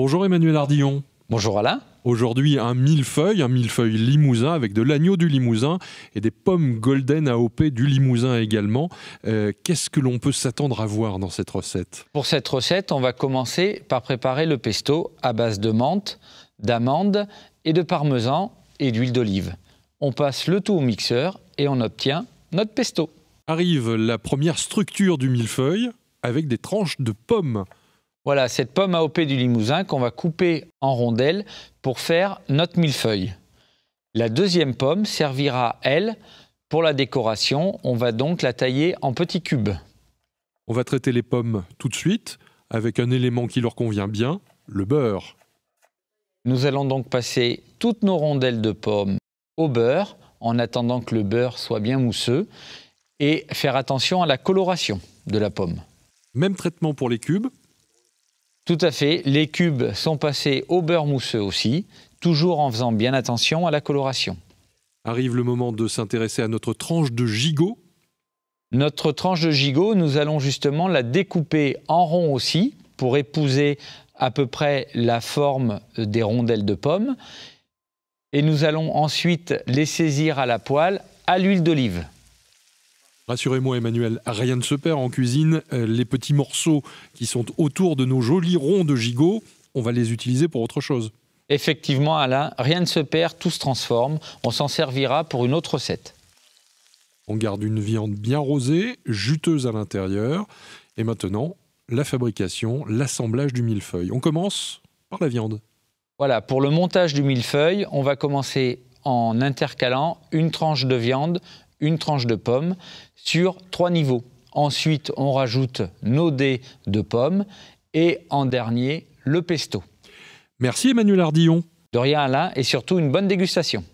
Bonjour Emmanuel Ardillon. Bonjour Alain. Aujourd'hui, un millefeuille limousin avec de l'agneau du Limousin et des pommes golden AOP du Limousin également. Qu'est-ce que l'on peut s'attendre à voir dans cette recette? Pour cette recette, on va commencer par préparer le pesto à base de menthe, d'amandes et de parmesan et d'huile d'olive. On passe le tout au mixeur et on obtient notre pesto. Arrive la première structure du millefeuille avec des tranches de pommes. Voilà, cette pomme AOP du Limousin qu'on va couper en rondelles pour faire notre millefeuille. La deuxième pomme servira, elle, pour la décoration. On va donc la tailler en petits cubes. On va traiter les pommes tout de suite avec un élément qui leur convient bien, le beurre. Nous allons donc passer toutes nos rondelles de pommes au beurre en attendant que le beurre soit bien mousseux et faire attention à la coloration de la pomme. Même traitement pour les cubes. Tout à fait, les cubes sont passés au beurre mousseux aussi, toujours en faisant bien attention à la coloration. Arrive le moment de s'intéresser à notre tranche de gigot. Notre tranche de gigot, nous allons justement la découper en rond aussi, pour épouser à peu près la forme des rondelles de pommes. Et nous allons ensuite les saisir à la poêle à l'huile d'olive. Rassurez-moi Emmanuel, rien ne se perd en cuisine. Les petits morceaux qui sont autour de nos jolis ronds de gigot, on va les utiliser pour autre chose. Effectivement Alain, rien ne se perd, tout se transforme. On s'en servira pour une autre recette. On garde une viande bien rosée, juteuse à l'intérieur. Et maintenant, la fabrication, l'assemblage du millefeuille. On commence par la viande. Voilà, pour le montage du millefeuille, on va commencer en intercalant une tranche de viande, une tranche de pomme sur 3 niveaux. Ensuite, on rajoute nos dés de pommes et en dernier, le pesto. Merci Emmanuel Ardillon. De rien Alain et surtout une bonne dégustation.